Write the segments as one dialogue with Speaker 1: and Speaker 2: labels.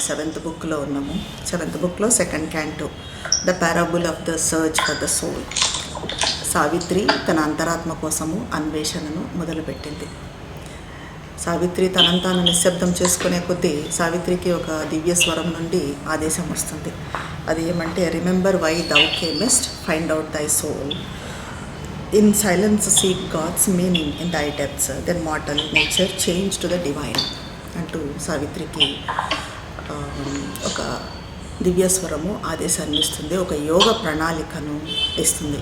Speaker 1: Seventh బుక్లో ఉన్నాము. Seventh బుక్లో second canto, the parable of the search for the soul. Savitri తన అంతరాత్మ కోసము అన్వేషణను మొదలుపెట్టింది. సావిత్రి తనంతాను నిశ్శబ్దం చేసుకునే కొద్దీ సావిత్రికి ఒక దివ్య స్వరం నుండి ఆదేశం వస్తుంది. అది ఏమంటే, remember why thou camest, find out thy soul, in silence seek God's meaning in thy depths, then mortal nature change to the divine అంటూ సావిత్రికి ఒక దివ్యస్వరము ఆదేశాన్ని ఇస్తుంది, ఒక యోగ ప్రణాళికను ఇస్తుంది.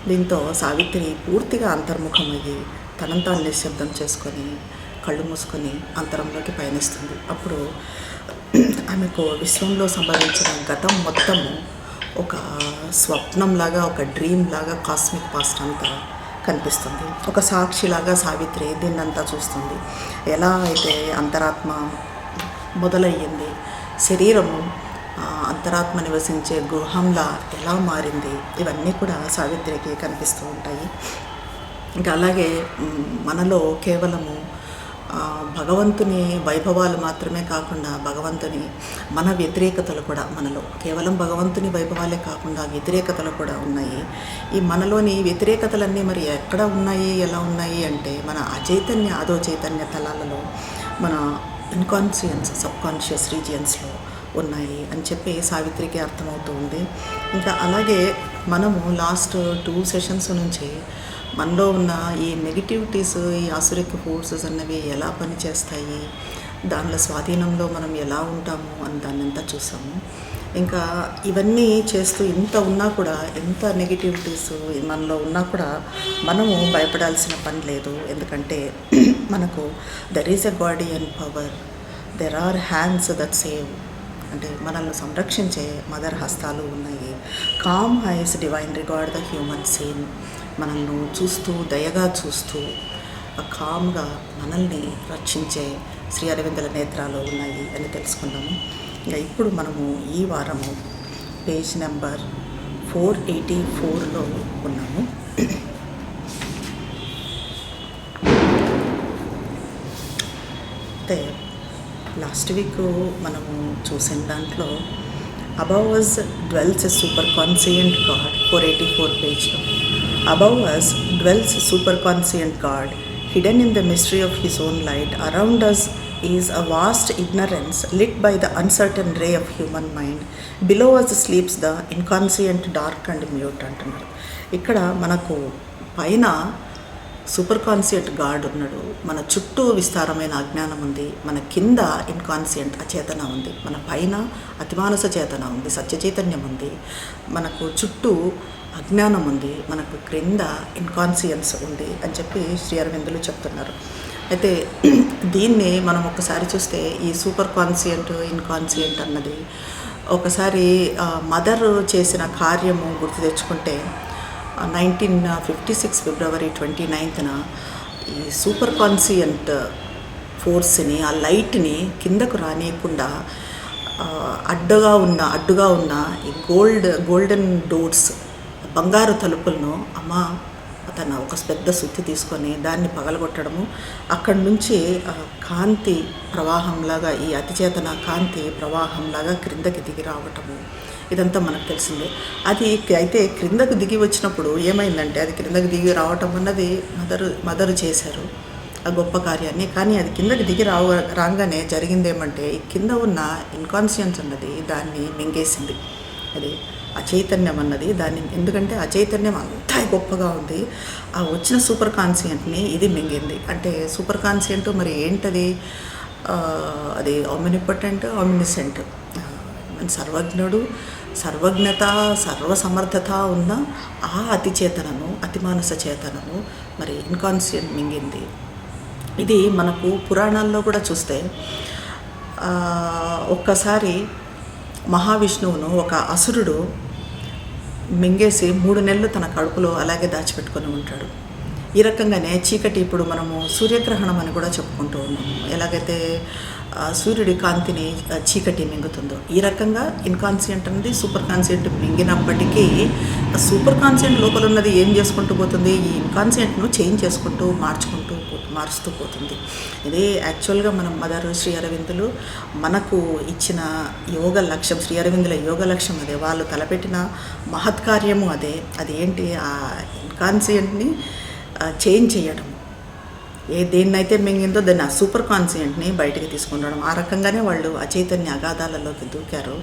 Speaker 1: దీంతో సావిత్రి పూర్తిగా అంతర్ముఖమయ్యి తనంతా నిశ్శబ్దం చేసుకొని కళ్ళు మూసుకొని అంతరంలోకి పయనిస్తుంది. అప్పుడు ఆమెకు విశ్వంలో సంభవించిన గతం మొత్తము ఒక స్వప్నంలాగా, ఒక డ్రీమ్ లాగా కాస్మిక్ పాస్ట్ అంతా కనిపిస్తుంది. ఒక సాక్షిలాగా సావిత్రి దీన్నంతా చూస్తుంది. ఎలా అయితే అంతరాత్మ మొదలయ్యింది, శరీరము అంతరాత్మ నివసించే గృహంలా ఎలా మారింది, ఇవన్నీ కూడా సావిత్రికి కనిపిస్తూ ఉంటాయి. ఇంకా అలాగే మనలో కేవలము భగవంతుని వైభవాలు మాత్రమే కాకుండా భగవంతుని మన వ్యతిరేకతలు కూడా, మనలో కేవలం భగవంతుని వైభవాలే కాకుండా వ్యతిరేకతలు కూడా ఉన్నాయి. ఈ మనలోని వ్యతిరేకతలన్నీ మరి ఎక్కడ ఉన్నాయి, ఎలా ఉన్నాయి అంటే మన అచైతన్య అదో చైతన్య తలాలలో, మన ఇన్కాన్షియన్స్, సబ్కాన్షియస్ రీజియన్స్లో ఉన్నాయి అని చెప్పి సావిత్రికి అర్థమవుతూ ఉంది. ఇంకా అలాగే మనము లాస్ట్ 2 సెషన్స్ నుంచి మనలో ఉన్న ఈ నెగిటివిటీస్, ఈ ఆసురిక్ ఫోర్సెస్ అన్నవి ఎలా పనిచేస్తాయి, దానిలో స్వాధీనంలో మనం ఎలా ఉంటాము అని దాన్ని అంతా చూసాము. ఇంకా ఇవన్నీ చేస్తూ ఇంత ఉన్నా కూడా, ఎంత నెగిటివిటీస్ మనలో ఉన్నా కూడా మనము భయపడాల్సిన పని లేదు. ఎందుకంటే మనకు there is a guardian power, there are hands that save, అంటే మనల్ని సంరక్షించే మదర్ హస్తాలు ఉన్నాయి. Calm eyes divine regard the human scene, మనల్ని చూస్తూ దయగా చూస్తూ కామ్గా మనల్ని రక్షించే శ్రీ అరవిందుల నేత్రాలు ఉన్నాయి అని తెలుసుకున్నాము. ఇంకా ఇప్పుడు మనము ఈ వారము పేజ్ నెంబర్ 484లో ఉన్నాము. అయితే లాస్ట్ వీక్ మనము చూసిన దాంట్లో above us dwells a superconscient God, 484 పేజ్లో, above us dwells superconscient God, hidden in the mystery of his own light, around us is a vast ignorance lit by the uncertain ray of human mind, below us sleeps the inconscient dark and mute అంటున్నారు. ఇక్కడ మనకు పైన super conscient God ఉన్నాడు, మన చుట్టూ విస్తారమైన అజ్ఞానం ఉంది, మన కింద ఇన్కాన్షియంట్ అచేతన ఉంది, మన పైన అతిమానస చేతన ఉంది, సత్య చైతన్యం ఉంది, మనకు చుట్టూ అజ్ఞానం ఉంది, మనకు క్రింద ఇన్కాన్షియన్స్ ఉంది అని చెప్పి శ్రీ అరవిందులు చెప్తున్నారు. అయితే దీన్ని మనం ఒకసారి చూస్తే ఈ సూపర్ కాన్షియంట్, ఇన్కాన్షియంట్ అన్నది ఒకసారి మదర్ చేసిన కార్యము గుర్తు తెచ్చుకుంటే 1956 ఫిబ్రవరి 29న ఈ సూపర్ కాన్షియంట్ ఫోర్స్ని, ఆ లైట్ని కిందకు రానియకుండా అడ్డుగా ఉన్న ఈ గోల్డెన్ డోర్స్, బంగారు తలుపులను తన ఒక పెద్ద సుత్తి తీసుకొని దాన్ని పగలగొట్టడము, అక్కడి నుంచి కాంతి ప్రవాహంలాగా, ఈ అతిచేతన కాంతి ప్రవాహంలాగా క్రిందకి దిగి రావటము, ఇదంతా మనకు తెలిసిందే. అది అయితే క్రిందకు దిగి వచ్చినప్పుడు ఏమైందంటే, అది క్రిందకు దిగి రావటం అన్నది మదరు చేశారు ఆ గొప్ప కార్యాన్ని. కానీ అది కిందకి దిగి రాగానే జరిగింది ఏమంటే, ఈ కింద ఉన్న ఇన్కాన్షియన్స్ అన్నది దాన్ని మింగేసింది. అది అచైతన్యం అన్నది దాన్ని, ఎందుకంటే అచైతన్యం అంతా గొప్పగా ఉంది, ఆ వచ్చిన సూపర్ కాన్షియంట్ని ఇది మింగింది. అంటే సూపర్ కాన్షియంట్ మరి ఏంటది, అది ఆమ్నిపోటెంట్, ఆమ్నిసెంట్, సర్వజ్ఞుడు, సర్వజ్ఞత, సర్వసమర్థత ఉన్న ఆ అతిచేతనను, అతిమానస చేతనను మరి ఇన్కాన్షియంట్ మింగింది. ఇది మనకు పురాణాల్లో కూడా చూస్తే ఒక్కసారి మహావిష్ణువును ఒక అసురుడు మింగేసి 3 నెలలు తన కడుపులో అలాగే దాచిపెట్టుకొని ఉంటాడు. ఈ రకంగానే చీకటి, ఇప్పుడు మనము సూర్యగ్రహణం అని కూడా చెప్పుకుంటూ ఉన్నాము, ఎలాగైతే సూర్యుడి కాంతిని చీకటి మింగుతుందో, ఈ రకంగా ఇన్కాన్షియంట్ అనేది సూపర్ కాన్షియంట్ మింగినప్పటికీ సూపర్ కాన్షియంట్ లోపల ఉన్నది ఏం చేసుకుంటూ పోతుంది, ఈ ఇన్కాన్షియంట్ను చేంజ్ చేసుకుంటూ మార్చుకుంటూ పోతుంది. మారుస్తూ పోతుంది. ఇదే యాక్చువల్గా మనం మదర్ శ్రీ అరవిందులు మనకు ఇచ్చిన యోగ లక్ష్యం, శ్రీ అరవిందుల యోగ లక్ష్యం అదే. వాళ్ళు తలపెట్టిన మహత్కార్యము అదే. అది ఏంటి, ఆ ఇన్కాన్షియంట్ని చేంజ్ చేయడం. దేన్నైతే మింగిందో దాన్ని ఆ సూపర్ కాన్షియంట్ని బయటికి తీసుకుని రావడం. ఆ రకంగానే వాళ్ళు అచైతన్య అగాధాలలోకి దూకారు.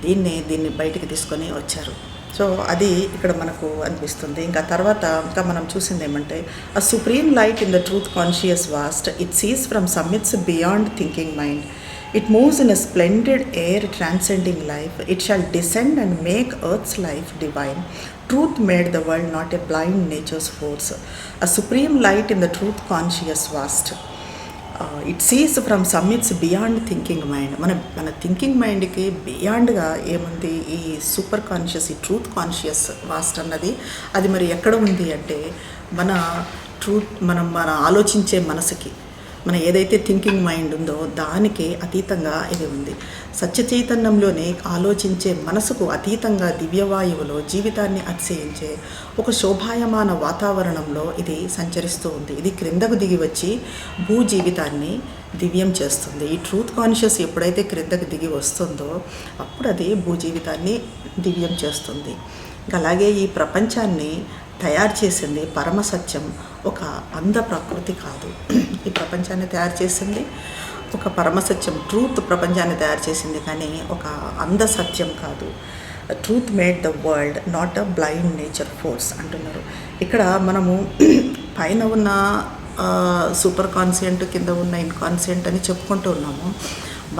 Speaker 1: దీన్ని బయటికి తీసుకొని వచ్చారు. సో అది ఇక్కడ మనకు అనిపిస్తుంది. ఇంకా తర్వాత మనం చూసింది ఏమంటే, a supreme light in the truth conscious vast, it sees from summits beyond thinking mind, it moves in a splendid air transcending life, it shall descend and make earth's life divine. Truth made the world, not a blind nature's force. A supreme light in the truth conscious vast. It sees from summits beyond thinking mind. మన thinking మైండ్కి బియాండ్గా ఏముంది, ఈ super conscious, ఈ truth conscious vast అన్నది అది మరి ఎక్కడ ఉంది అంటే, మన మన ఆలోచించే మనసుకి, మన ఏదైతే థింకింగ్ మైండ్ ఉందో దానికి అతీతంగా ఇది ఉంది. సత్య చైతన్యంలోనే ఆలోచించే మనసుకు అతీతంగా దివ్యవాయువులో జీవితాన్ని అతిశయించే ఒక శోభాయమాన వాతావరణంలో ఇది సంచరిస్తూ ఉంది. ఇది క్రిందకు దిగి వచ్చి భూ జీవితాన్ని దివ్యం చేస్తుంది. ఈ ట్రూత్ కాన్షియస్ ఎప్పుడైతే క్రిందకు దిగి వస్తుందో అప్పుడు అది భూ జీవితాన్ని దివ్యం చేస్తుంది. అలాగే ఈ ప్రపంచాన్ని తయారు చేసింది పరమసత్యం, ఒక అంధ ప్రకృతి కాదు. ఈ ప్రపంచాన్ని తయారు చేసింది ఒక పరమసత్యం, ట్రూత్ ప్రపంచాన్ని తయారు చేసింది, కానీ ఒక అంధ సత్యం కాదు. Truth made the world, not a blind nature force అంటున్నారు. ఇక్కడ మనము పైన ఉన్న సూపర్ కాన్షియంట్, కింద ఉన్న ఇన్కాన్షియంట్ అని చెప్పుకుంటూ ఉన్నాము.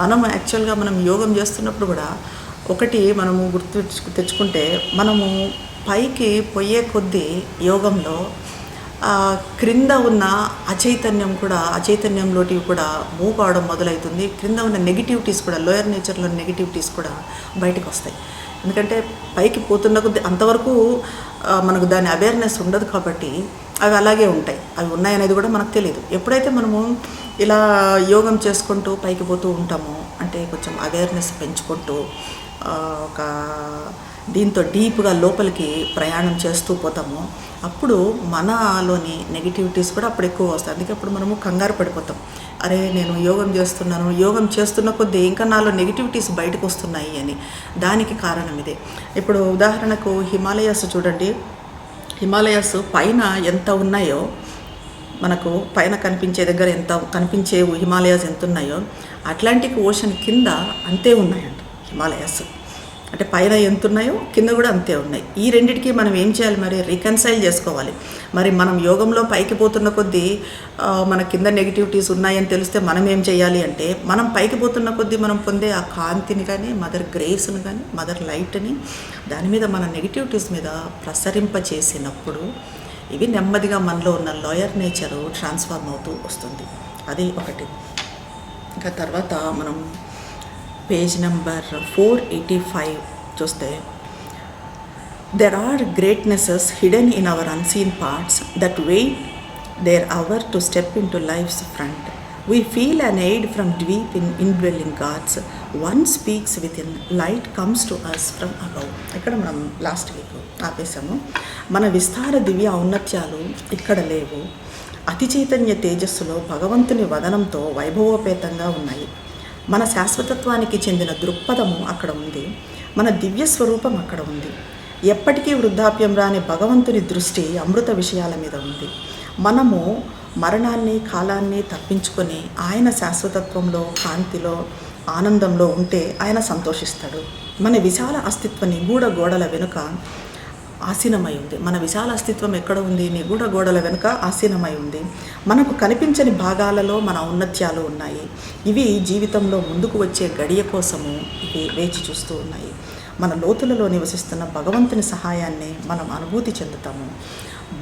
Speaker 1: మనం యాక్చువల్గా మనం యోగం చేస్తున్నప్పుడు కూడా ఒకటి మనము తెచ్చుకుంటే, మనము పైకి పోయే కొద్దీ యోగంలో క్రింద ఉన్న అచైతన్యంలోటివి కూడా మూవ్ కావడం మొదలవుతుంది. క్రింద ఉన్న నెగిటివిటీస్ కూడా, లోయర్ నేచర్లో నెగిటివిటీస్ కూడా బయటకు వస్తాయి. ఎందుకంటే పైకి పోతున్న కొద్దీ అంతవరకు మనకు దాని అవేర్నెస్ ఉండదు కాబట్టి అవి అలాగే ఉంటాయి. అవి ఉన్నాయనేది కూడా మనకు తెలియదు. ఎప్పుడైతే మనము ఇలా యోగం చేసుకుంటూ పైకి పోతూ ఉంటామో, అంటే కొంచెం అవేర్నెస్ పెంచుకుంటూ ఒక దీంతో డీప్గా లోపలికి ప్రయాణం చేస్తూ పోతాము, అప్పుడు మనలోని నెగిటివిటీస్ కూడా అప్పుడు ఎక్కువ వస్తాయి. అందుకే అప్పుడు మనము కంగారు పడిపోతాం. అరే నేను యోగం చేస్తున్నాను, యోగం చేస్తున్న కొద్దీ ఇంకా నాలో నెగిటివిటీస్ బయటకు వస్తున్నాయి అని. దానికి కారణం ఇదే. ఇప్పుడు ఉదాహరణకు హిమాలయాస్ చూడండి. హిమాలయాస్ పైన ఎంత ఉన్నాయో, మనకు పైన కనిపించే దగ్గర ఎంత కనిపించే హిమాలయాస్ ఎంత ఉన్నాయో, అట్లాంటిక్ ఓషన్ కింద అంతే ఉన్నాయంట హిమాలయాస్. అంటే పైన ఎంత ఉన్నాయో కింద కూడా అంతే ఉన్నాయి. ఈ రెండిటికి మనం ఏం చేయాలి, మరి రికన్సైల్ చేసుకోవాలి. మరి మనం యోగంలో పైకి పోతున్న కొద్దీ మన కింద నెగిటివిటీస్ ఉన్నాయని తెలిస్తే మనం ఏం చేయాలి అంటే, మనం పైకి పోతున్న కొద్దీ మనం పొందే ఆ కాంతిని కానీ, మదర్ గ్రేస్ని కానీ, మదర్ లైట్ని దాని మీద మన నెగిటివిటీస్ మీద ప్రసరింపచేసినప్పుడు ఇవి నెమ్మదిగా మనలో ఉన్న లోయర్ నేచరు ట్రాన్స్ఫార్మ్ అవుతూ వస్తుంది. అది ఒకటి. ఇంకా తర్వాత మనం పేజ్ నెంబర్ 485 చూస్తే, there are greatnesses hidden in our unseen parts that wait their hour to step into life's front. We feel an aid from deep indwelling gods. One speaks within, light comes to us from above. ఇక్కడ మనం last week ఆపేసాము. మన విస్తార దివ్య ఔన్నత్యాలు ఇక్కడ లేవు. అతి చైతన్య తేజస్సులో భగవంతుని వదనంతో వైభవోపేతంగా ఉన్నాయి. మన శాశ్వతత్వానికి చెందిన దృక్పథము అక్కడ ఉంది. మన దివ్య స్వరూపం అక్కడ ఉంది. ఎప్పటికీ వృద్ధాప్యం రాని భగవంతుని దృష్టి అమృత విషయాల మీద ఉంది. మనము మరణాన్ని, కాలాన్ని తప్పించుకొని ఆయన శాశ్వతత్వంలో, కాంతిలో, ఆనందంలో ఉంటే ఆయన సంతోషిస్తాడు. మన విశాల అస్తిత్వ నిగూఢ గోడల వెనుక ఆసీనమై ఉంది. మన విశాల అస్తిత్వం ఎక్కడ ఉంది? నిగూఢ గోడల వెనుక ఆసీనమై ఉంది. మనకు కనిపించని భాగాలలో మన ఔన్నత్యాలు ఉన్నాయి. ఇవి జీవితంలో ముందుకు వచ్చే గడియ కోసము ఇవి వేచి చూస్తూ ఉన్నాయి. మన లోతులలో నివసిస్తున్న భగవంతుని సహాయాన్ని మనం అనుభూతి చెందుతాము.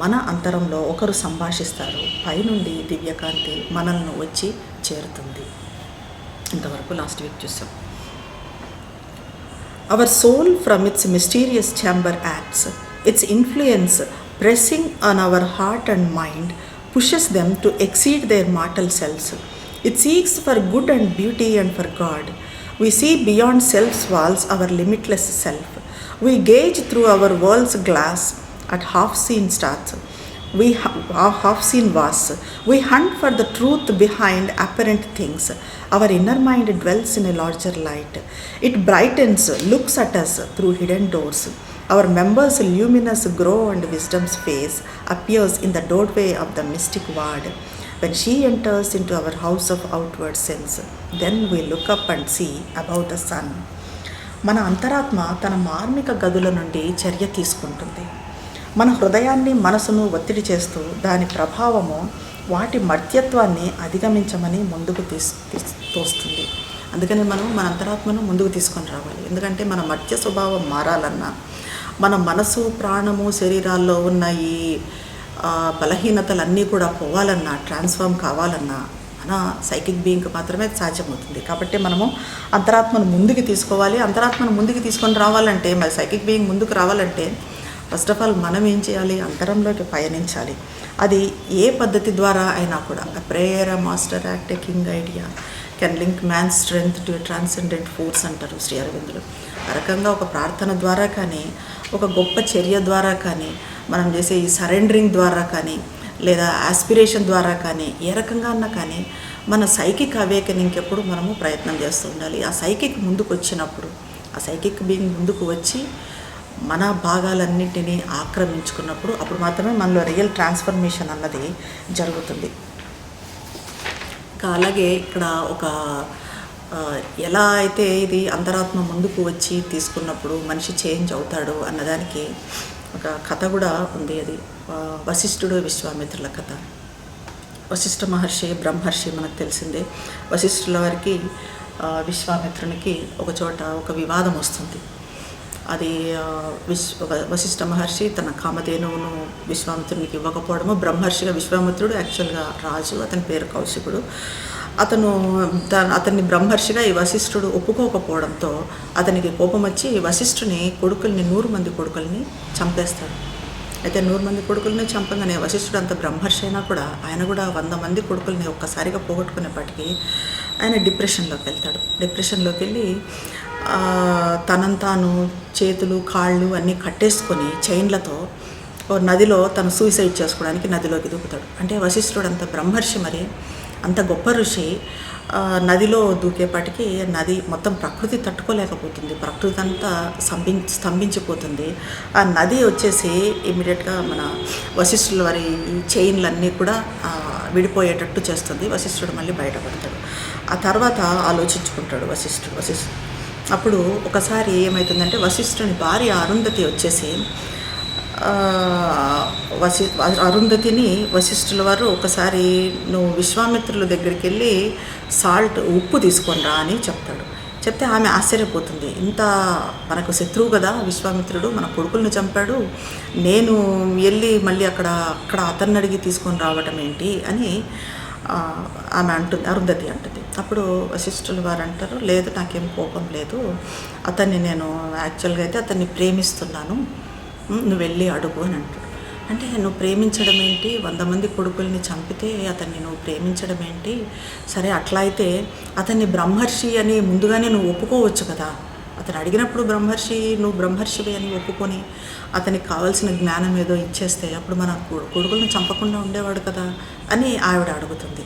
Speaker 1: మన అంతరంలో ఒకరు సంభాషిస్తారు. పైనుండి దివ్యకాంతి మనల్ని వచ్చి చేరుతుంది. ఇంతవరకు లాస్ట్ వీక్ చూసాం. Our soul from its mysterious chamber acts. Its influence pressing on our heart and mind pushes them to exceed their mortal selves. It seeks for good and beauty and for God. We see beyond self's walls our limitless self. We gauge through our world's glass at half-seen stars. we have seen was, we hunt for the truth behind apparent things. Our inner mind dwells in a larger light. It brightens, looks at us through hidden doors. Our members' luminous grow and wisdom's face appears in the doorway of the mystic ward. When she enters into our house of outward sense, then we look up and see above the sun. మన అంతరాత్మ తన మార్మిక గదుల నుండి చర్య తీసుకుంటుంది. మన హృదయాన్ని మనసును ఒత్తిడి చేస్తూ దాని ప్రభావము వాటి మర్త్యత్వాన్ని అధిగమించమని ముందుకు తోస్తుంది. అందుకని మనం మన అంతరాత్మను ముందుకు తీసుకొని రావాలి. ఎందుకంటే మన మర్త్య స్వభావం మారాలన్నా, మన మనసు ప్రాణము శరీరాల్లో ఉన్న ఈ బలహీనతలన్నీ కూడా పోవాలన్నా, ట్రాన్స్ఫార్మ్ కావాలన్నా మన సైకిక్ బీయింగ్కి మాత్రమే సాధ్యమవుతుంది. కాబట్టి మనము అంతరాత్మను ముందుకు తీసుకోవాలి. అంతరాత్మను ముందుకు తీసుకొని రావాలంటే, మరి సైకిక్ బీయింగ్ ముందుకు రావాలంటే ఫస్ట్ ఆఫ్ ఆల్ మనం ఏం చేయాలి? అంతరంలోకి పయనించాలి. అది ఏ పద్ధతి ద్వారా అయినా కూడా, prayer master act king idea can link man strength to transcendent force అంటారు శ్రీ అరవిందులు. ఆ రకంగా ఒక ప్రార్థన ద్వారా కానీ, ఒక గొప్ప చర్య ద్వారా కానీ, మనం చేసే ఈ సరెండరింగ్ ద్వారా కానీ, లేదా ఆస్పిరేషన్ ద్వారా కానీ, ఏ రకంగా అన్నా కానీ మన సైకిక్ అవేకనింగ్కి ఎప్పుడు మనము ప్రయత్నం చేస్తూ ఉండాలి. ఆ సైకిక్ ముందుకు వచ్చినప్పుడు, ఆ సైకిక్ బీయింగ్ ముందుకు వచ్చి మన భాగాలన్నింటినీ ఆక్రమించుకున్నప్పుడు అప్పుడు మాత్రమే మనలో రియల్ ట్రాన్స్ఫర్మేషన్ అన్నది జరుగుతుంది. ఇంకా అలాగే ఇక్కడ ఒక ఎలా అయితే ఇది అంతరాత్మ ముందుకు వచ్చి తీసుకున్నప్పుడు మనిషి చేంజ్ అవుతాడు అన్నదానికి ఒక కథ కూడా ఉంది. అది వశిష్ఠుడు విశ్వామిత్రుల కథ. వశిష్ఠ మహర్షి బ్రహ్మర్షి మనకు తెలిసిందే. వశిష్ఠుల వారికి విశ్వామిత్రునికి ఒక చోట ఒక వివాదం వస్తుంది. అది వశిష్ఠ మహర్షి తన కామధేనువును విశ్వామిత్రునికి ఇవ్వకపోవడము, బ్రహ్మర్షిగా విశ్వామిత్రుడు యాక్చువల్గా రాజు, అతని పేరు కౌశికుడు. అతన్ని బ్రహ్మర్షిగా ఈ వశిష్ఠుడు ఒప్పుకోకపోవడంతో అతనికి కోపం వచ్చి వశిష్ఠుని కొడుకుల్ని 100 మంది కొడుకుల్ని చంపేస్తాడు. అయితే 100 మంది కొడుకుల్ని చంపగానే వశిష్ఠుడు అంత బ్రహ్మర్షి అయినా కూడా ఆయన కూడా 100 మంది కొడుకుల్ని ఒక్కసారిగా పోగొట్టుకునేప్పటికీ ఆయన డిప్రెషన్లోకి వెళ్తాడు. డిప్రెషన్లోకి వెళ్ళి తనంతాను చేతులు కాళ్ళు అన్నీ కట్టేసుకొని చైన్లతో నదిలో తను సూసైడ్ చేసుకోవడానికి నదిలోకి దూకుతాడు. అంటే వశిష్ఠుడు అంత బ్రహ్మర్షి, మరి అంత గొప్ప ఋషి నదిలో దూకేపాటికి నది మొత్తం ప్రకృతి తట్టుకోలేకపోతుంది. ప్రకృతి అంతా స్తంభించిపోతుంది. ఆ నది వచ్చేసి ఇమీడియట్గా మన వశిష్ఠుల వారి చైన్లన్నీ కూడా విడిపోయేటట్టు చేస్తుంది. వశిష్ఠుడు మళ్ళీ బయటపడతాడు. ఆ తర్వాత ఆలోచించుకుంటాడు వశిష్ఠుడు. అప్పుడు ఒకసారి ఏమవుతుందంటే వశిష్ఠుని భార్య అరుంధతి వచ్చేసి అరుంధతిని వశిష్ఠుల వారు ఒకసారి నువ్వు విశ్వామిత్రుల దగ్గరికి వెళ్ళి ఉప్పు తీసుకొని రా అని చెప్తాడు. చెప్తే ఆమె ఆశ్చర్యపోతుంది. ఇంత మనకు శత్రువు కదా విశ్వామిత్రుడు, మన కొడుకుల్ని చంపాడు, నేను వెళ్ళి మళ్ళీ అక్కడ అతన్ని అడిగి తీసుకొని రావటం ఏంటి అని ఆమె అంటుంది, అరుంధతి అంటుంది. అప్పుడు వశిష్ఠుల వారు అంటారు, లేదు నాకేం కోపం లేదు, అతన్ని నేను యాక్చువల్గా అయితే అతన్ని ప్రేమిస్తున్నాను, నువ్వు వెళ్ళి అడుగు అని అంటాడు. అంటే నువ్వు ప్రేమించడం ఏంటి, 100 మంది కొడుకుల్ని చంపితే అతన్ని నువ్వు ప్రేమించడం ఏంటి? సరే అట్లా అయితే అతన్ని బ్రహ్మర్షి అని ముందుగానే నువ్వు ఒప్పుకోవచ్చు కదా. అతను అడిగినప్పుడు నువ్వు బ్రహ్మర్షివి అని ఒప్పుకొని అతనికి కావాల్సిన జ్ఞానం ఏదో ఇచ్చేస్తే అప్పుడు మన కొడుకులను చంపకుండా ఉండేవాడు కదా అని ఆవిడ అడుగుతుంది.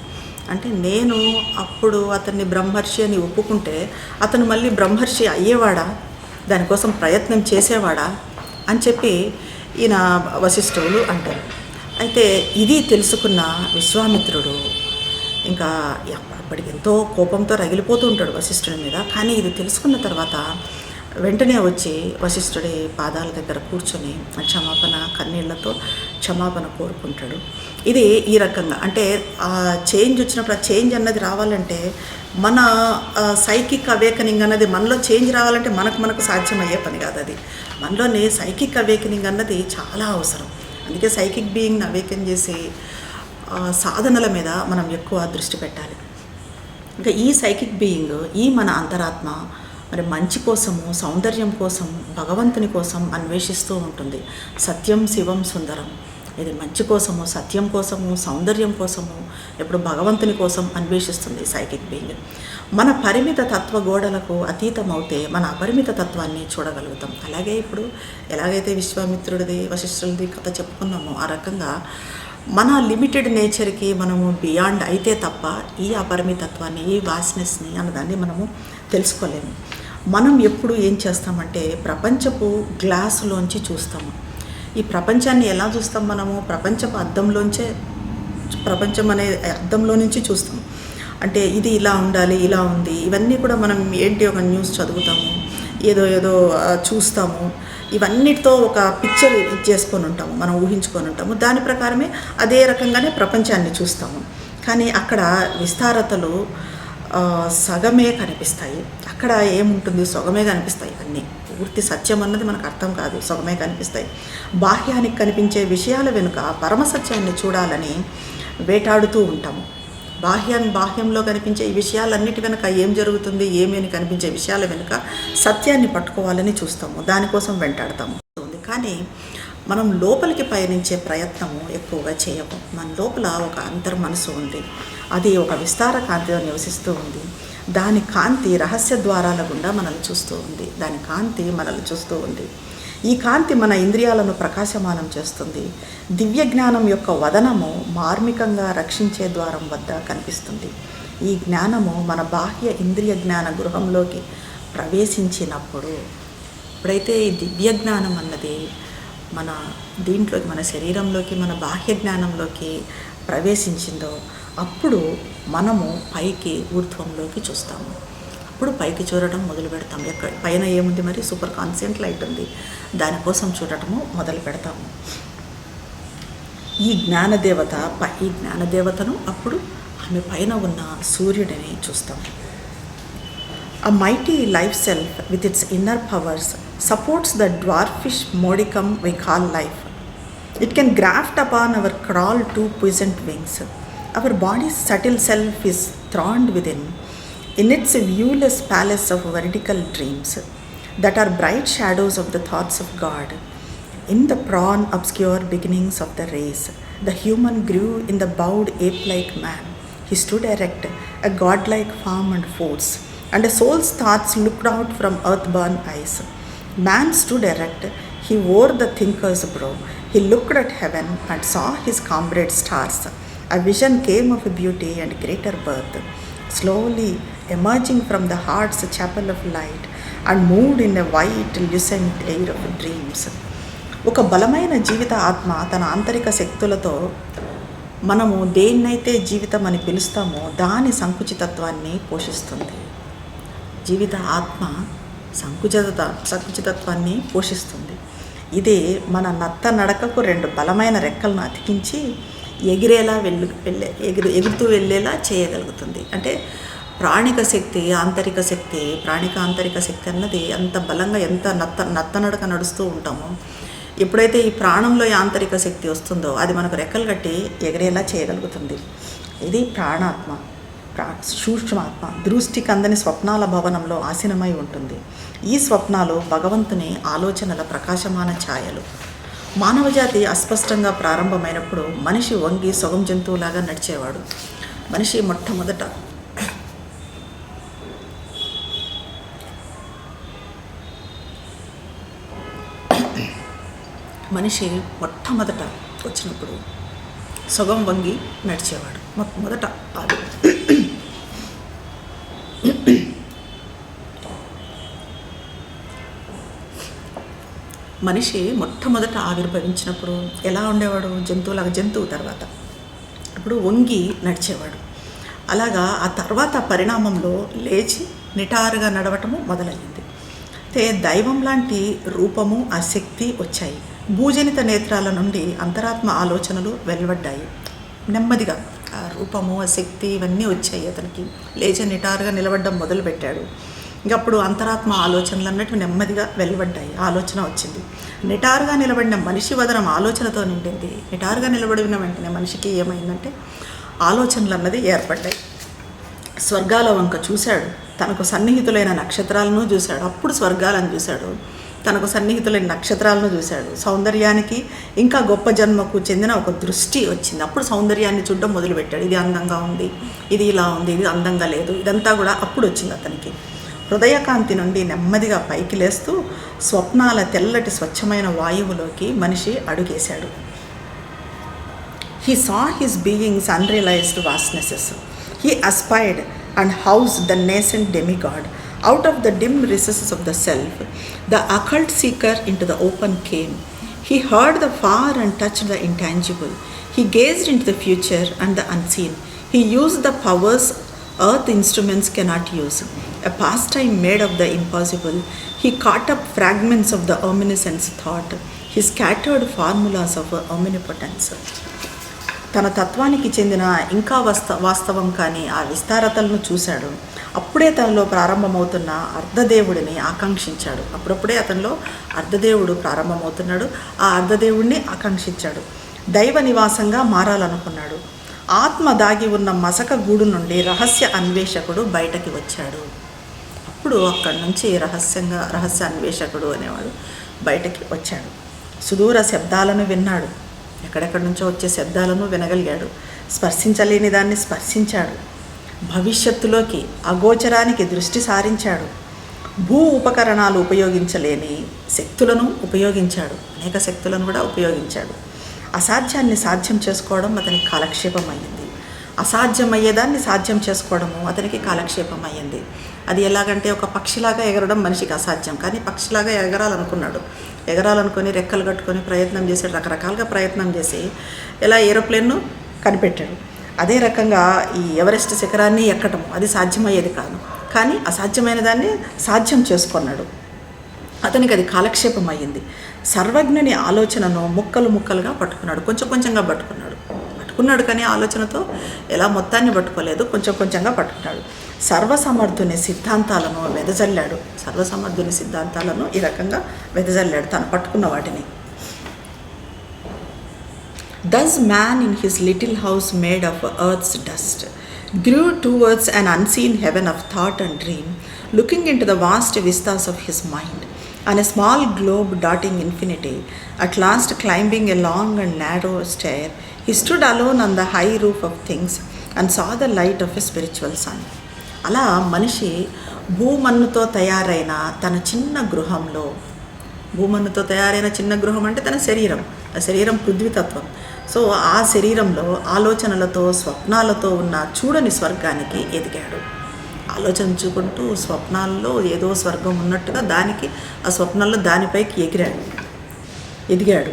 Speaker 1: అంటే నేను అప్పుడు అతన్ని బ్రహ్మర్షి అని ఒప్పుకుంటే అతను మళ్ళీ బ్రహ్మర్షి అయ్యేవాడా, దానికోసం ప్రయత్నం చేసేవాడా అని చెప్పి ఈయన వశిష్ఠులు అంటారు. అయితే ఇది తెలుసుకున్న విశ్వామిత్రుడు ఇంకా అప్పటికి ఎంతో కోపంతో రగిలిపోతూ ఉంటాడు వశిష్ఠుడి మీద. కానీ ఇది తెలుసుకున్న తర్వాత వెంటనే వచ్చి వశిష్ఠుడి పాదాల దగ్గర కూర్చొని కన్నీళ్లతో క్షమాపణ కోరుకుంటాడు. ఇది ఈ రకంగా అంటే ఆ చేంజ్ వచ్చినప్పుడు, ఆ చేంజ్ అన్నది రావాలంటే మన సైకిక్ అవేకనింగ్ అన్నది మనలో చేంజ్ రావాలంటే మనకు సాధ్యమయ్యే పని కాదు. అది మనలోనే సైకిక్ అవేకనింగ్ అన్నది చాలా అవసరం. అందుకే సైకిక్ బీయింగ్ని అవేకన్ చేసే సాధనల మీద మనం ఎక్కువ దృష్టి పెట్టాలి. ఇంకా ఈ సైకిక్ బీయింగ్, మన అంతరాత్మ మరి మంచి కోసము, సౌందర్యం కోసం, భగవంతుని కోసం అన్వేషిస్తూ ఉంటుంది. సత్యం శివం సుందరం, ఇది మంచి కోసము, సత్యం కోసము, సౌందర్యం కోసము, ఎప్పుడు భగవంతుని కోసం అన్వేషిస్తుంది సైకిక్ బీయింగ్. మన పరిమిత తత్వ గోడలకు అతీతమవుతే మన అపరిమిత తత్వాన్ని చూడగలుగుతాం. అలాగే ఇప్పుడు ఎలాగైతే విశ్వామిత్రుడిది వశిష్ఠుడిది కథ చెప్పుకున్నామో ఆ రకంగా మన లిమిటెడ్ నేచర్కి మనము బియాండ్ అయితే తప్ప ఈ అపరిమితత్వాన్ని, ఈ వాస్నెస్ని అన్నదాన్ని మనము తెలుసుకోలేము. మనం ఎప్పుడు ఏం చేస్తామంటే ప్రపంచపు గ్లాసులోంచి చూస్తాము. ఈ ప్రపంచాన్ని ఎలా చూస్తాం? మనము ప్రపంచపు అద్దంలోంచే, ప్రపంచం అనే అద్దంలో నుంచి చూస్తాం. అంటే ఇది ఇలా ఉండాలి, ఇలా ఉంది, ఇవన్నీ కూడా మనం ఏంటి ఒక న్యూస్ చదువుతాము, ఏదో చూస్తాము, ఇవన్నిటితో ఒక పిక్చర్ చేసుకొని ఉంటాము, మనం ఊహించుకొని ఉంటాము. దాని ప్రకారమే అదే రకంగానే ప్రపంచాన్ని చూస్తాము. కానీ అక్కడ విస్తారతలు సగమే కనిపిస్తాయి. అక్కడ ఏముంటుంది? సగమే కనిపిస్తాయి. అన్నీ పూర్తి సత్యం అన్నది మనకు అర్థం కాదు, సగమే కనిపిస్తాయి. బాహ్యానికి కనిపించే విషయాల వెనుక పరమసత్యాన్ని చూడాలని వేటాడుతూ ఉంటాము. బాహ్యంలో కనిపించే ఈ విషయాలన్నిటి వెనుక ఏం జరుగుతుంది, ఏమి అని కనిపించే విషయాల వెనుక సత్యాన్ని పట్టుకోవాలని చూస్తాము, దానికోసం వెంటాడతాము. కానీ మనం లోపలికి పయనించే ప్రయత్నము ఎక్కువగా చేయము. మన లోపల ఒక అంతర్మనసు ఉంది, అది ఒక విస్తార కాంతిలో నివసిస్తూ ఉంది. దాని కాంతి రహస్య ద్వారాల గుండా మనల్ని చూస్తూ ఉంది, దాని కాంతి మనల్ని చూస్తూ ఉంది. ఈ కాంతి మన ఇంద్రియాలను ప్రకాశమానం చేస్తుంది. దివ్య జ్ఞానం యొక్క వదనము మార్మికంగా రక్షించే ద్వారం వద్ద కనిపిస్తుంది. ఈ జ్ఞానము మన బాహ్య ఇంద్రియ జ్ఞాన గృహంలోకి ప్రవేశించినప్పుడు, ఎప్పుడైతే ఈ దివ్య జ్ఞానం అన్నది మన దీంట్లోకి, మన శరీరంలోకి, మన బాహ్య జ్ఞానంలోకి ప్రవేశించిందో అప్పుడు మనము పైకి ఊర్ధ్వంలోకి చూస్తాము. అప్పుడు పైకి చూడటం మొదలు పెడతాం. ఎక్కడ పైన ఏముంది? మరి సూపర్ కాన్సెంట్ లైట్ ఉంది, దానికోసం చూడటము మొదలు పెడతాము. ఈ జ్ఞానదేవతను అప్పుడు ఆమె పైన ఉన్న సూర్యుడిని చూస్తాము. A mighty life self with its inner powers supports the dwarfish modicum we call life. It can graft upon our crawl too puissant wings. Our body's subtle self is throned within, in its viewless palace of vertical dreams that are bright shadows of the thoughts of God. In the prawn obscure beginnings of the race, the human grew in the bowed ape-like man. He stood erect, a godlike form and force, and a soul's thoughts looked out from earthborn eyes. Man stood erect, he wore the thinker's brow. He looked at heaven and saw his comrade stars. A vision came of beauty and greater birth, slowly emerging from the heart's chapel of light and moved in a white lucent air of dreams. ఒక బలమైన జీవిత ఆత్మ తన ఆంతరిక శక్తులతో మనము దేన్నైతే జీవితం అని పిలుస్తామో దాని సంకుచితత్వాన్ని పోషిస్తుంది. జీవిత ఆత్మ సంకుచితత్వాన్ని పోషిస్తుంది. ఇదే మన నత్త నడకకు రెండు బలమైన రెక్కలను అతికించి ఎగురుతూ వెళ్ళేలా చేయగలుగుతుంది. అంటే ప్రాణిక శక్తి, ఆంతరిక శక్తి, ఆంతరిక శక్తి అన్నది ఎంత బలంగా, ఎంత నత్త నడక నడుస్తూ ఉంటామో, ఎప్పుడైతే ఈ ప్రాణంలో ఆంతరిక శక్తి వస్తుందో అది మనకు రెక్కలు కట్టి ఎగిరేలా చేయగలుగుతుంది. ఇది ప్రాణాత్మ. సూక్ష్మాత్మ దృష్టికి అందని స్వప్నాల భవనంలో ఆసీనమై ఉంటుంది. ఈ స్వప్నాలు భగవంతుని ఆలోచనల ప్రకాశమాన ఛాయలు. మానవజాతి అస్పష్టంగా ప్రారంభమైనప్పుడు మనిషి వంగి సొగం జంతువులాగా నడిచేవాడు. మనిషి మొట్టమొదట వచ్చినప్పుడు సొగం వంగి నడిచేవాడు. మొట్టమొదట అది మనిషి మొట్టమొదట ఆవిర్భవించినప్పుడు ఎలా ఉండేవాడు? జంతువు తర్వాత ఇప్పుడు వంగి నడిచేవాడు. అలాగా ఆ తర్వాత పరిణామంలో లేచి నిటారుగా నడవటము మొదలయ్యింది. అయితే దైవం లాంటి రూపము, ఆ శక్తి వచ్చాయి. భూజనిత నేత్రాల నుండి అంతరాత్మ ఆలోచనలు వెలువడ్డాయి. నెమ్మదిగా ఆ రూపము, ఆ శక్తి ఇవన్నీ వచ్చాయి. అతనికి లేచి నిటారుగా నిలబడడం మొదలుపెట్టాడు. ఇంకప్పుడు అంతరాత్మ ఆలోచనలు అన్నట్టు నెమ్మదిగా వెలువడ్డాయి. ఆలోచన వచ్చింది. నిటారుగా నిలబడిన మనిషి వదనం ఆలోచనతో నిండింది. నిటారుగా నిలబడిన వెంటనే మనిషికి ఏమైందంటే ఆలోచనలు అన్నది ఏర్పడ్డాయి. స్వర్గాల వంక చూశాడు, తనకు సన్నిహితులైన నక్షత్రాలను చూశాడు. అప్పుడు స్వర్గాలను చూశాడు. తనకు సన్నిహితులైన నక్షత్రాలను చూశాడు. సౌందర్యానికి ఇంకా గొప్ప జన్మకు చెందిన ఒక దృష్టి వచ్చింది. అప్పుడు సౌందర్యాన్ని చూడడం మొదలుపెట్టాడు. ఇది అందంగా ఉంది, ఇది ఇలా ఉంది, ఇది అందంగా లేదు, ఇదంతా కూడా అప్పుడు వచ్చింది అతనికి. హృదయకాంతి నుండి నెమ్మదిగా పైకి లేస్తూ స్వప్నాల తెల్లటి స్వచ్ఛమైన వాయువులోకి మనిషి అడుగేశాడు. He saw his being's unrealized vastnesses. He aspired and housed the nascent demigod. Out of the dim recesses of the self, the occult seeker into the open came. He heard the far and touched the intangible. He gazed into the future and the unseen. He used the powers earth instruments cannot use. A pastime made of the impossible. He caught up fragments of the omniscience thought. He scattered formulas of omnipotence. తన తత్వానికి చెందిన ఇంకా వాస్తవం కానీ ఆ విస్తారతలను చూశాడు. అప్పుడే తనలో ప్రారంభమవుతున్న అర్ధదేవుడిని ఆకాంక్షించాడు. అప్పుడప్పుడే అతనిలో అర్ధదేవుడు ప్రారంభమవుతున్నాడు. ఆ అర్ధదేవుడిని ఆకాంక్షించాడు. దైవ నివాసంగా మారాలనుకున్నాడు. ఆత్మ దాగి ఉన్న మసక గూడు నుండి రహస్య అన్వేషకుడు బయటకి వచ్చాడు. అప్పుడు అక్కడి నుంచి రహస్య అన్వేషకుడు అనేవాడు బయటకి వచ్చాడు. సుదూర శబ్దాలను విన్నాడు. ఎక్కడెక్కడి నుంచో వచ్చే శబ్దాలను వినగలిగాడు. స్పర్శించలేని దాన్ని స్పర్శించాడు. భవిష్యత్తులోకి అగోచరానికి దృష్టి సారించాడు. భూ ఉపకరణాలు ఉపయోగించలేని శక్తులను ఉపయోగించాడు. అనేక శక్తులను కూడా ఉపయోగించాడు. అసాధ్యాన్ని సాధ్యం చేసుకోవడం అతనికి కాలక్షేపం అయ్యింది. అసాధ్యమయ్యేదాన్ని సాధ్యం చేసుకోవడము అతనికి కాలక్షేపం అయ్యింది. అది ఎలాగంటే ఒక పక్షిలాగా ఎగరడం మనిషికి అసాధ్యం, కానీ పక్షిలాగా ఎగరాలనుకున్నాడు. ఎగరాలనుకొని రెక్కలు కట్టుకొని ప్రయత్నం చేసాడు. రకరకాలుగా ప్రయత్నం చేసి ఎలా ఏరోప్లేన్ను కనిపెట్టాడు. అదే రకంగా ఈ ఎవరెస్ట్ శిఖరాన్ని ఎక్కడం అది సాధ్యమయ్యేది కాదు, కానీ అసాధ్యమైన దాన్ని సాధ్యం చేసుకున్నాడు. అతనికి అది కాలక్షేపం అయ్యింది. సర్వజ్ఞుని ఆలోచనను ముక్కలు ముక్కలుగా పట్టుకున్నాడు. కొంచెం కొంచెంగా పట్టుకున్నాడు కానీ ఆలోచనతో ఎలా మొత్తాన్ని పట్టుకోలేదు, కొంచెం కొంచెంగా పట్టుకున్నాడు. సర్వసమర్థుని సిద్ధాంతాలను ఈ రకంగా వెదజల్లాడు తను పట్టుకున్న వాటిని. Thus man in his little house made of earth's dust grew towards an unseen heaven of thought and dream, looking into the vast vistas of his mind. On a small globe dotting infinity, at last climbing a long and narrow stair, he stood alone on the high roof of things and saw the light of a spiritual sun. అలా మనిషి భూమన్నుతో తయారైన చిన్న గృహం అంటే తన శరీరం, ఆ శరీరం పృథ్వీతత్వం. సో ఆ శరీరంలో ఆలోచనలతో స్వప్నాలతో ఉన్న చూడని స్వర్గానికి ఎదిగాడు. ఆలోచించుకుంటూ స్వప్నాల్లో ఏదో స్వర్గం ఉన్నట్టుగా ఆ స్వప్నాల్లో దానిపైకి ఎదిగాడు.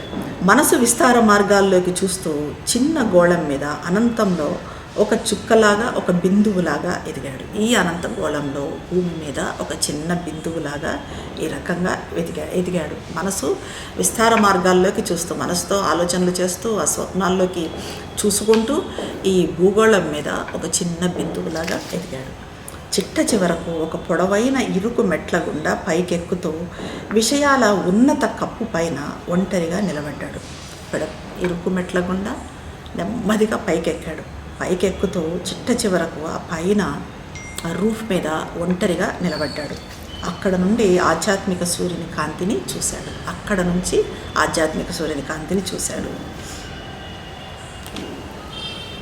Speaker 1: మనసు విస్తార మార్గాల్లోకి చూస్తూ చిన్న గోళం మీద అనంతంలో ఒక చుక్కలాగా, ఒక బిందువులాగా ఎదిగాడు. ఈ అనంత గోళంలో భూమి మీద ఒక చిన్న బిందువులాగా ఈ రకంగా ఎదిగాడు. మనసు విస్తార మార్గాల్లోకి చూస్తూ, మనసుతో ఆలోచనలు చేస్తూ, ఆ స్వప్నాల్లోకి చూసుకుంటూ ఈ భూగోళం మీద ఒక చిన్న బిందువులాగా ఎదిగాడు. చిట్ట చివరకు ఒక పొడవైన ఇరుకు మెట్ల గుండా పైకెక్కుతూ విషయాల ఉన్నత కప్పు పైన ఒంటరిగా నిలబడ్డాడు. ఇరుకు మెట్ల గుండా నెమ్మదిగా పైకెక్కుతూ చిట్ట చివరకు ఆ పైన ఆ రూఫ్ మీద ఒంటరిగా నిలబడ్డాడు. అక్కడ నుండి ఆధ్యాత్మిక సూర్యుని కాంతిని చూశాడు.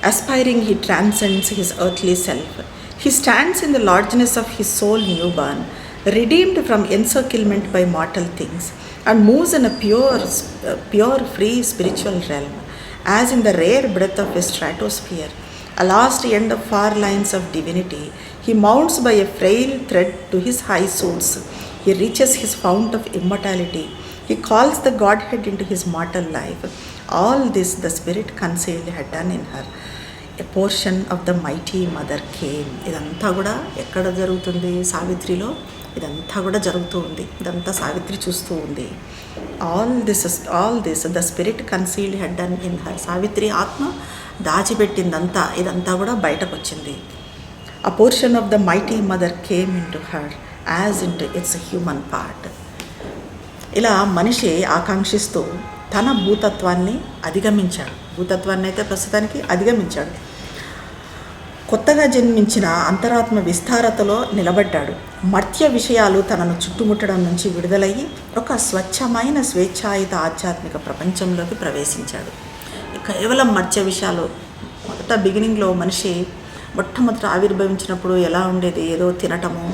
Speaker 1: Aspiring, he transcends his earthly self. He stands in the largeness of his soul newborn, redeemed from encirclement by mortal things, and moves in a pure, free spiritual realm, as in the rare breath of a stratosphere, a last end of far lines of divinity. He mounts by a frail thread to his high source. He reaches his fount of immortality. He calls the Godhead into his mortal life. All this the Spirit concealed had done in her. A portion of the mighty mother came. ఇదంతా కూడా ఎక్కడ జరుగుతుంది? సావిత్రిలో ఇదంతా కూడా జరుగుతూ ఉంది. ఇదంతా సావిత్రి చూస్తూ ఉంది. All this the spirit concealed head done in her. Savitri ఆత్మ దాచిపెట్టిందంతా ఇదంతా కూడా బయటకు వచ్చింది. A portion of the mighty mother came into her as into its human part. ఇలా మనిషి ఆకాంక్షిస్తూ తన భూతత్వాన్ని అయితే ప్రస్తుతానికి అధిగమించాడు. కొత్తగా జన్మించిన అంతరాత్మ విస్తారతలో నిలబడ్డాడు. మర్త్య విషయాలు తనను చుట్టుముట్టడం నుంచి విడుదలయ్యి ఒక స్వచ్ఛమైన స్వేచ్ఛాయుత ఆధ్యాత్మిక ప్రపంచంలోకి ప్రవేశించాడు. కేవలం మర్త్య విషయాలు బిగినింగ్లో మనిషి మొట్టమొదట ఆవిర్భవించినప్పుడు ఎలా ఉండేది, ఏదో తినటము,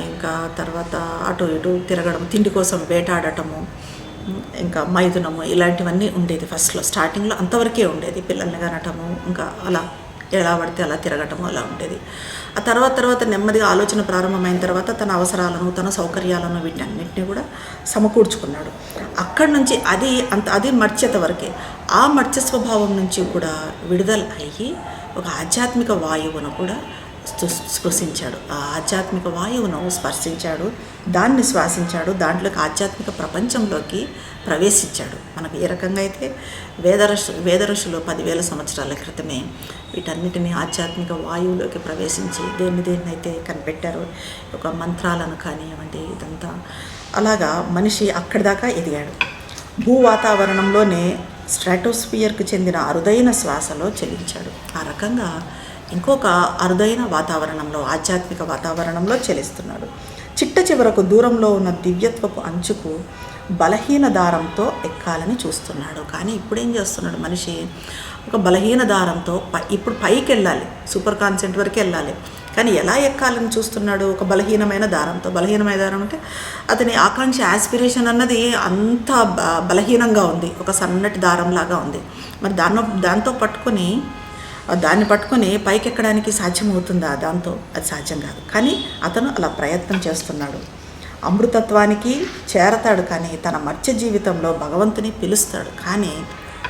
Speaker 1: ఇంకా తర్వాత అటు ఇటు తిరగడం, తిండి కోసం వేటాడటము, ఇంకా మైథునము, ఇలాంటివన్నీ ఉండేది. ఫస్ట్లో స్టార్టింగ్లో అంతవరకే ఉండేది. పిల్లల్ని కనటము, ఇంకా అలా ఎలా పడితే అలా తిరగటము అలా ఉండేది. ఆ తర్వాత నెమ్మదిగా ఆలోచన ప్రారంభమైన తర్వాత తన అవసరాలను, తన సౌకర్యాలను, వీటన్నిటిని కూడా సమకూర్చుకున్నాడు. అక్కడి నుంచి అది మర్త్యత వరకే. ఆ మర్త్య స్వభావం నుంచి కూడా విడుదల అయ్యి ఒక ఆధ్యాత్మిక వాయువును కూడా స్పృశించాడు. ఆ ఆధ్యాత్మిక వాయువును స్పర్శించాడు, దాన్ని శ్వాసించాడు, దాంట్లోకి ఆధ్యాత్మిక ప్రపంచంలోకి ప్రవేశించాడు. మనకు ఏ రకంగా అయితే వేద ఋషులు 10,000 సంవత్సరాల క్రితమే వీటన్నిటిని ఆధ్యాత్మిక వాయువులోకి ప్రవేశించి దేన్నైతే కనిపెట్టారో, ఒక మంత్రాలను కానివ్వండి, ఇదంతా అలాగా మనిషి అక్కడి దాకా ఎదిగాడు. భూ వాతావరణంలోనే స్ట్రాటోస్ఫియర్కు చెందిన అరుదైన శ్వాసలో చెలించాడు. ఆ రకంగా ఇంకొక అరుదైన వాతావరణంలో, ఆధ్యాత్మిక వాతావరణంలో చెలిస్తున్నాడు. చిట్ట చివరకు దూరంలో ఉన్న దివ్యత్వపు అంచుకు బలహీన దారంతో ఎక్కాలని చూస్తున్నాడు. కానీ ఇప్పుడేం చేస్తున్నాడు మనిషి, ఒక బలహీన దారంతో ఇప్పుడు పైకి వెళ్ళాలి, సూపర్ కాన్సెంట్ వరకు వెళ్ళాలి. కానీ ఎలా ఎక్కాలని చూస్తున్నాడు, ఒక బలహీనమైన దారంతో. బలహీనమైన దారం అంటే అతని ఆకాంక్ష, యాస్పిరేషన్ అన్నది అంత బలహీనంగా ఉంది, ఒక సన్నటి దారంలాగా ఉంది. మరి దాన్ని పట్టుకొని పైకి ఎక్కడానికి సాధ్యమవుతుందా? దాంతో అది సాధ్యం కాదు. కానీ అతను అలా ప్రయత్నం చేస్తున్నాడు. అమృతత్వానికి చేరతాడు, కానీ తన మర్త్య జీవితంలో భగవంతుని పిలుస్తాడు. కానీ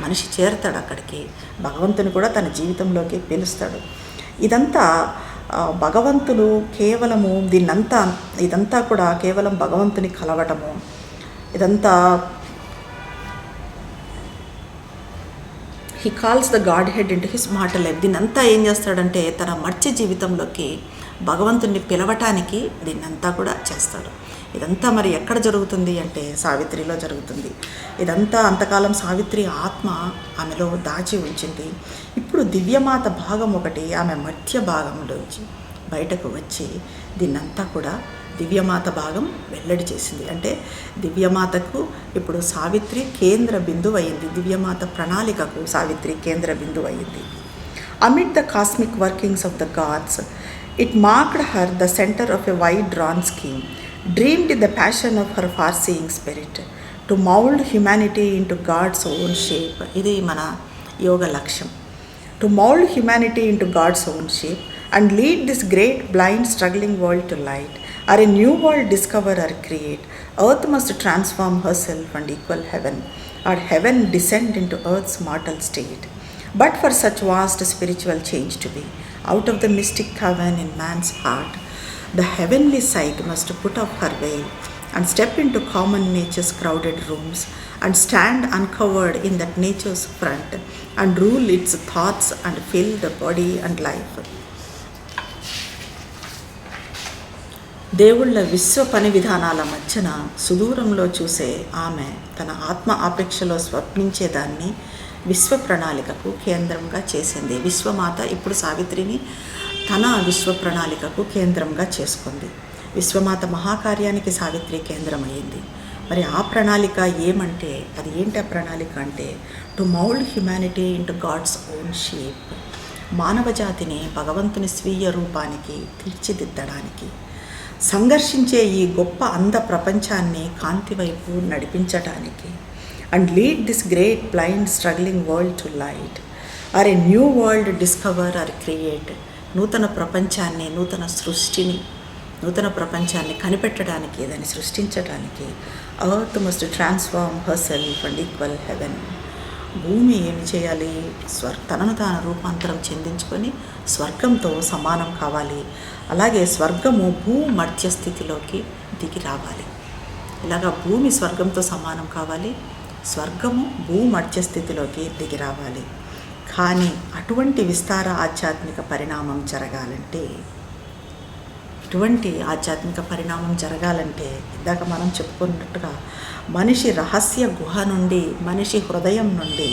Speaker 1: మనిషి చేరతాడు అక్కడికి, భగవంతుని కూడా తన జీవితంలోకి పిలుస్తాడు. ఇదంతా భగవంతుడు కేవలము ఇదంతా కూడా కేవలం భగవంతుని కలవటము, ఇదంతా he calls the godhead into his mortal life. దీన్నంతా ఏం చేస్తాడంటే తన మర్త్య జీవితంలోకి భగవంతుని పిలవటానికి దీన్నంతా కూడా చేస్తాడు. ఇదంతా మరి ఎక్కడ జరుగుతుంది అంటే సావిత్రిలో జరుగుతుంది. ఇదంతా అంతకాలం సావిత్రి ఆత్మ ఆమెలో దాచి ఉంచింది. ఇప్పుడు దివ్యమాత భాగం ఒకటి ఆమె మధ్య భాగంలోంచి బయటకు వచ్చి దీన్నంతా కూడా దివ్యమాత భాగం వెల్లడి చేసింది. అంటే దివ్యమాతకు ఇప్పుడు సావిత్రి కేంద్ర బిందువు అయింది. దివ్యమాత ప్రణాళికకు సావిత్రి కేంద్ర బిందువు అయింది. Amid the cosmic workings of the gods, it marked her the center of a wide-drawn scheme, dreamed in the passion of her far-seeing spirit, to mold humanity into God's own shape. ఇది మన యోగ లక్ష్యం. To mold humanity into God's own shape and lead this great, blind, struggling world to light, or a new world discover or create. Earth must transform herself and equal heaven, or heaven descend into earth's mortal state. But for such vast spiritual change to be, out of the mystic cavern in man's heart, the heavenly sight must put off her veil and step into common nature's crowded rooms and stand uncovered in that nature's front and rule its thoughts and fill the body and life. దేవుళ్ళ విశ్వ పని విధానాల మధ్యన సుదూరంలో చూసే ఆమె తన ఆత్మ ఆపేక్షలో స్వప్నించేదాన్ని విశ్వ ప్రణాళికకు కేంద్రంగా చేసింది. విశ్వమాత ఇప్పుడు సావిత్రిని తన విశ్వ ప్రణాళికకు కేంద్రంగా చేసుకుంది. విశ్వమాత మహాకార్యానికి సావిత్రి కేంద్రమైంది. మరి ఆ ప్రణాళిక ఏమంటే, అది ఏంటి ఆ ప్రణాళిక అంటే, to mould humanity into God's own shape. మానవ జాతిని భగవంతుని స్వీయ రూపానికి తీర్చిదిద్దడానికి, సంఘర్షించే ఈ గొప్ప అంద ప్రపంచాన్ని కాంతి వైపు నడిపించటానికి, and lead this great blind struggling world to light, or a new world discover or create. నూతన ప్రపంచాన్ని, నూతన ప్రపంచాన్ని కనిపెట్టడానికి, దాన్ని సృష్టించడానికి earth must transform herself and equal heaven. భూమి ఏమి చేయాలి, తనను తాను రూపాంతరం చెందించుకొని స్వర్గంతో సమానం కావాలి. అలాగే స్వర్గము భూమధ్య స్థితిలోకి దిగి రావాలి. ఇలాగా భూమి స్వర్గంతో సమానం కావాలి, స్వర్గము భూమధ్య స్థితిలోకి దిగి రావాలి. కానీ అటువంటి విస్తార ఆధ్యాత్మిక పరిణామం జరగాలంటే, టు ఇటువంటి ఆధ్యాత్మిక పరిణామం జరగాలంటే ఇందాక మనం చెప్పుకున్నట్టుగా మనిషి రహస్య గుహ నుండి, మనిషి హృదయం నుండి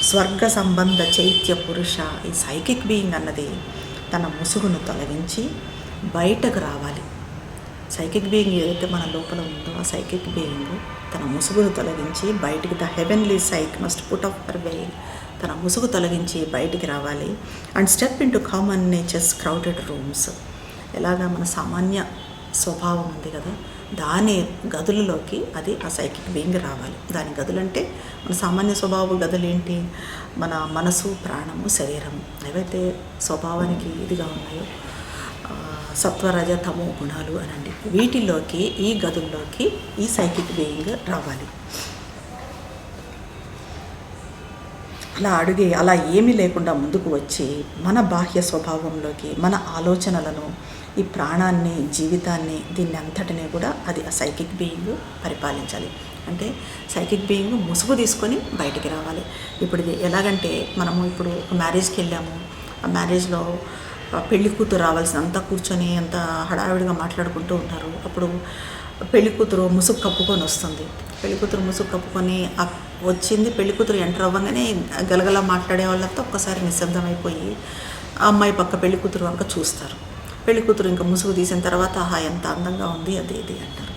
Speaker 1: స్వర్గ సంబంధ చైత్య పురుష, ఈ సైకిక్ బీయింగ్ అన్నది తన ముసుగును తొలగించి బయటకు రావాలి. సైకిక్ బీయింగ్ ఏదైతే మన లోపల ఉందో ఆ సైకిక్ బీయింగ్ తన ముసుగును తొలగించి బయటికి, the heavenly psyche must put off her veil, తన ముసుగు తొలగించి బయటికి రావాలి. And step into common nature's crowded rooms. ఎలాగా మన సామాన్య స్వభావం ఉంది కదా, దాని గదులలోకి అది ఆ సైకిక్ బీయింగ్ రావాలి. దాని గదులంటే మన సామాన్య స్వభావ గదులు ఏంటి? మన మనసు, ప్రాణము, శరీరము, ఏవైతే స్వభావానికి ఇదిగా ఉన్నాయో సత్వరజ తమో గుణాలు అనండి, వీటిలోకి, ఈ గదుల్లోకి ఈ సైకిక్ బీయింగ్ రావాలి. అలా ఏమీ లేకుండా ముందుకు వచ్చి మన బాహ్య స్వభావంలోకి, మన ఆలోచనలను, ఈ ప్రాణాన్ని, జీవితాన్ని, దీన్ని అంతటినీ కూడా అది ఆ సైకిక్ బీయింగ్ పరిపాలించాలి. అంటే సైకిక్ బీయింగ్ ముసుగు తీసుకొని బయటికి రావాలి. ఇప్పుడు ఇది ఎలాగంటే, మనము ఇప్పుడు ఒక మ్యారేజ్కి వెళ్ళాము, ఆ మ్యారేజ్లో పెళ్లి కూతురు రావాల్సినంతా కూర్చొని అంత హడావిడిగా మాట్లాడుకుంటూ ఉంటారు. అప్పుడు పెళ్లి కూతురు ముసుగు కప్పుకొని వస్తుంది. పెళ్లి కూతురు ముసుగు కప్పుకొని వచ్చింది. పెళ్లి కూతురు ఎంటర్ అవ్వగానే గలగలా మాట్లాడే వాళ్ళంతా ఒక్కసారి నిశ్శబ్దం అయిపోయి ఆ అమ్మాయి పక్క పెళ్లి కూతురు వంక చూస్తారు. పెళ్లి కూతురు ఇంకా ముసుగు తీసిన తర్వాత ఆహా ఎంత అందంగా ఉంది అది ఇది అంటారు.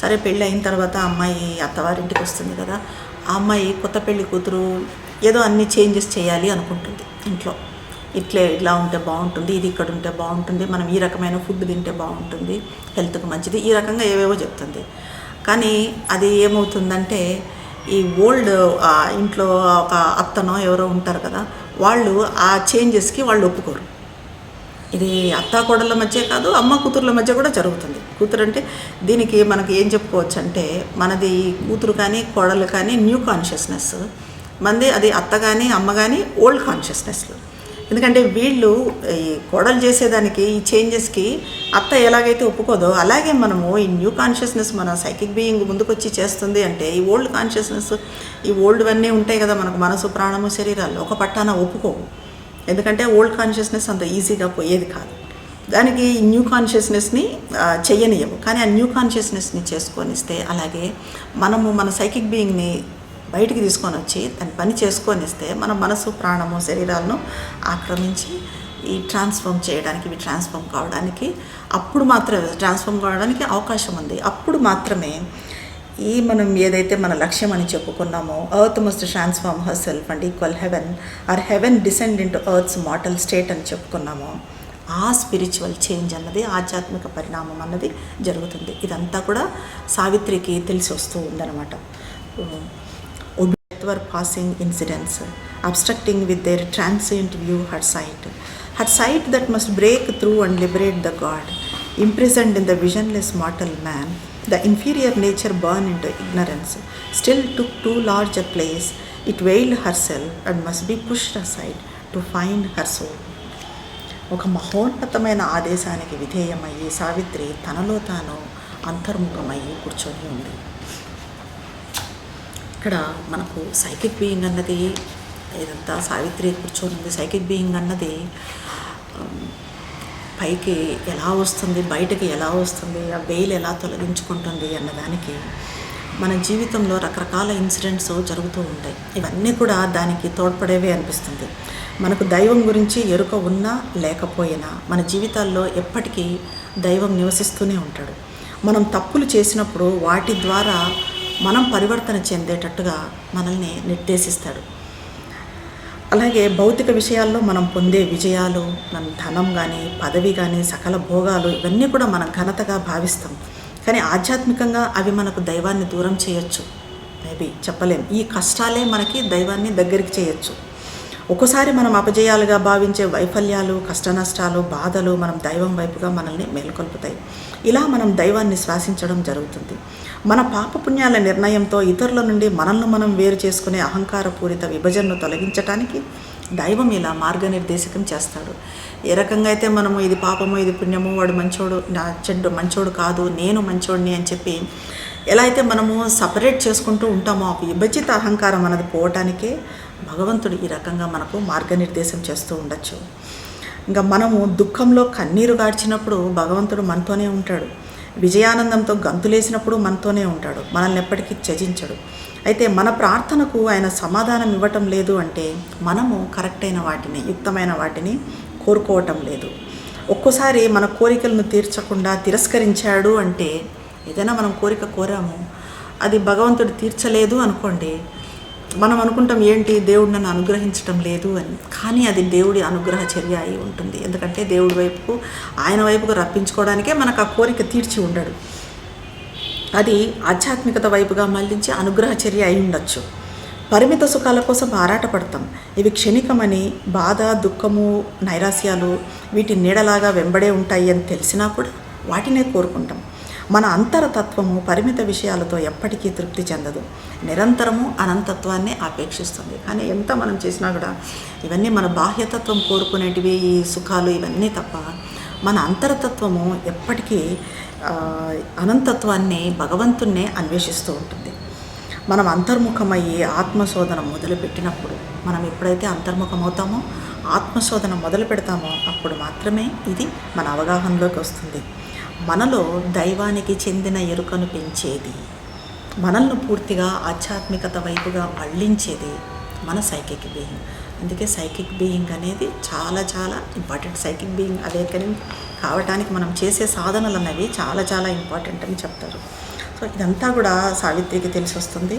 Speaker 1: సరే, పెళ్ళి అయిన తర్వాత అమ్మాయి అత్తవారింటికి వస్తుంది కదా, ఆ అమ్మాయి కొత్త పెళ్లి కూతురు ఏదో అన్ని చేంజెస్ చేయాలి అనుకుంటుంది ఇంట్లో. ఇలా ఉంటే బాగుంటుంది, ఇది ఇక్కడ ఉంటే బాగుంటుంది, మనం ఈ రకమైన ఫుడ్ తింటే బాగుంటుంది, హెల్త్కి మంచిది, ఈ రకంగా ఏవేవో చెప్తుంది. కానీ అది ఏమవుతుందంటే, ఈ ఓల్డ్ ఇంట్లో ఒక అత్తనో ఎవరో ఉంటారు కదా, వాళ్ళు ఆ చేంజెస్కి వాళ్ళు ఒప్పుకోరు. ఇది అత్త కోడళ్ళ మధ్య కాదు, అమ్మ కూతుర్ల మధ్య కూడా జరుగుతుంది. కూతురు అంటే దీనికి మనకి ఏం చెప్పుకోవచ్చు అంటే, మనది కూతురు కానీ కోడలు కానీ న్యూ కాన్షియస్నెస్, మనది అది అత్త కానీ అమ్మ కానీ ఓల్డ్ కాన్షియస్నెస్లు. ఎందుకంటే వీళ్ళు ఈ కోడలు చేసేదానికి, ఈ చేంజెస్కి అత్త ఎలాగైతే ఒప్పుకోదో అలాగే మనము ఈ న్యూ కాన్షియస్నెస్, మన సైకిక్ బీయింగ్ ముందుకొచ్చి చేస్తుంది అంటే, ఈ ఓల్డ్ కాన్షియస్నెస్, ఈ ఓల్డ్వన్నీ ఉంటాయి కదా మనకు, మనసు, ప్రాణము, శరీరాలు ఒక పట్టాన ఒప్పుకోవు. ఎందుకంటే ఓల్డ్ కాన్షియస్నెస్ అంత ఈజీగా పోయేది కాదు. దానికి ఈ న్యూ కాన్షియస్నెస్ని చెయ్యనియము. కానీ ఆ న్యూ కాన్షియస్నెస్ని చేసుకొనిస్తే, అలాగే మనము మన సైకిక్ బీయింగ్ని బయటికి తీసుకొని వచ్చి దాని పని చేసుకొనిస్తే, మన మనసు, ప్రాణము, శరీరాలను ఆక్రమించి ఈ ట్రాన్స్ఫార్మ్ చేయడానికి, ఇవి ట్రాన్స్ఫార్మ్ కావడానికి, అప్పుడు మాత్రమే ట్రాన్స్ఫార్మ్ కావడానికి అవకాశం ఉంది. అప్పుడు మాత్రమే ఈ మనం ఏదైతే మన లక్ష్యం అని చెప్పుకున్నామో, earth must transform herself and equal heaven, or heaven descend into earth's mortal state అని చెప్పుకున్నామో, ఆ స్పిరిచువల్ చేంజ్ అన్నది, ఆధ్యాత్మిక పరిణామం అన్నది జరుగుతుంది. ఇదంతా కూడా సావిత్రికి తెలిసి వస్తూ ఉందన్నమాట. were passing incidents, obstructing with their transient view her sight that must break through and liberate the God, imprisoned in the visionless mortal man. The inferior nature born into ignorance still took too large a place. It veiled herself and must be pushed aside to find her soul. ఒక మహోన్నతమైన ఆదేశానికి విధేయమయ్యి సావిత్రి తనలో తాను అంతర్ముఖమయ్యి కూర్చొని ఉంది. ఇక్కడ మనకు psychic being అన్నది, ఇదంతా సావిత్రి కూర్చొని ఉంది. సైకిక్ బీయింగ్ అన్నది పైకి ఎలా వస్తుంది, బయటకి ఎలా వస్తుంది, ఆ వెయిల్ ఎలా తొలగించుకుంటుంది అన్నదానికి మన జీవితంలో రకరకాల ఇన్సిడెంట్స్ జరుగుతూ ఉంటాయి. ఇవన్నీ కూడా దానికి తోడ్పడేవే అనిపిస్తుంది. మనకు దైవం గురించి ఎరుక ఉన్నా లేకపోయినా మన జీవితాల్లో ఎప్పటికీ దైవం నివసిస్తూనే ఉంటాడు. మనం తప్పులు చేసినప్పుడు వాటి ద్వారా మనం పరివర్తన చెందేటట్టుగా మనల్ని నిర్దేశిస్తాడు. అలాగే భౌతిక విషయాల్లో మనం పొందే విజయాలు, మన ధనం కానీ, పదవి కానీ, సకల భోగాలు, ఇవన్నీ కూడా మనం ఘనతగా భావిస్తాం. కానీ ఆధ్యాత్మికంగా అవి మనకు దైవాన్ని దూరం చేయొచ్చు. మేబీ చెప్పలేం. ఈ కష్టాలే మనకి దైవాన్ని దగ్గరికి చేయొచ్చు. ఒక్కోసారి మనం అపజయాలుగా భావించే వైఫల్యాలు, కష్ట నష్టాలు, బాధలు మనం దైవం వైపుగా మనల్ని మేల్కొల్పుతాయి. ఇలా మనం దైవాన్ని శ్వాసించడం జరుగుతుంది. మన పాపపుణ్యాల నిర్ణయంతో ఇతరుల నుండి మనల్ని మనం వేరు చేసుకునే అహంకారపూరిత విభజనను తొలగించడానికి దైవం ఇలా మార్గనిర్దేశకం చేస్తాడు. ఏ రకంగా అయితే మనము ఇది పాపము, ఇది పుణ్యము, వాడు మంచోడు, నా చెడ్డు మంచోడు కాదు, నేను మంచోడిని అని చెప్పి ఎలా అయితే మనము సపరేట్ చేసుకుంటూ ఉంటామో, విభజిత అహంకారం అన్నది పోవటానికే భగవంతుడు ఈ రకంగా మనకు మార్గనిర్దేశం చేస్తూ ఉండొచ్చు. ఇంకా మనము దుఃఖంలో కన్నీరు గార్చినప్పుడు భగవంతుడు మనతోనే ఉంటాడు. విజయానందంతో గంతులేసినప్పుడు మనతోనే ఉంటాడు. మనల్ని ఎప్పటికీ త్యజించడు. అయితే మన ప్రార్థనకు ఆయన సమాధానం ఇవ్వటం లేదు అంటే మనము కరెక్ట్ అయిన వాటిని, యుక్తమైన వాటిని కోరుకోవటం లేదు. ఒక్కోసారి మన కోరికలను తీర్చకుండా తిరస్కరించాడు అంటే, ఏదైనా మనం కోరిక కోరాము, అది భగవంతుడు తీర్చలేదు అనుకోండి, మనం అనుకుంటాం ఏంటి దేవుడు నన్ను అనుగ్రహించటం లేదు అని. కానీ అది దేవుడి అనుగ్రహ చర్య అయి ఉంటుంది. ఎందుకంటే దేవుడి వైపుకు, ఆయన వైపుకు రప్పించుకోవడానికే మనకు ఆ కోరిక తీర్చి ఉండడు. అది ఆధ్యాత్మికత వైపుగా మళ్ళించి అనుగ్రహ చర్య అయి ఉండొచ్చు. పరిమిత సుఖాల కోసం ఆరాటపడతాం. ఇవి క్షణికమని, బాధ, దుఃఖము, నైరాస్యాలు వీటి నీడలాగా వెంబడే ఉంటాయి అని తెలిసినా కూడా వాటినే కోరుకుంటాం. మన అంతరతత్వము పరిమిత విషయాలతో ఎప్పటికీ తృప్తి చెందదు. నిరంతరము అనంతత్వాన్ని ఆపేక్షిస్తుంది. కానీ ఎంత మనం చేసినా కూడా ఇవన్నీ మన బాహ్యతత్వం కోరుకునేటివి, ఈ సుఖాలు ఇవన్నీ తప్ప మన అంతరతత్వము ఎప్పటికీ అనంతత్వాన్ని, భగవంతున్నే అన్వేషిస్తూ ఉంటుంది. మనం అంతర్ముఖమయ్యి ఆత్మశోధన మొదలుపెట్టినప్పుడు, మనం ఎప్పుడైతే అంతర్ముఖమవుతామో, ఆత్మశోధన మొదలు పెడతామో అప్పుడు మాత్రమే ఇది మన అవగాహనలోకి వస్తుంది. మనలో దైవానికి చెందిన ఎరుకను పెంచేది, మనల్ని పూర్తిగా ఆధ్యాత్మికత వైపుగా మళ్ళించేది మన సైకిక్ బీయింగ్. అందుకే సైకిక్ బీయింగ్ అనేది చాలా చాలా ఇంపార్టెంట్. సైకిక్ బీయింగ్ అవేకనింగ్ కావటానికి మనం చేసే సాధనలు అనేవి చాలా చాలా ఇంపార్టెంట్ అని చెప్తారు. సో ఇదంతా కూడా సావిత్రికి తెలిసి వస్తుంది.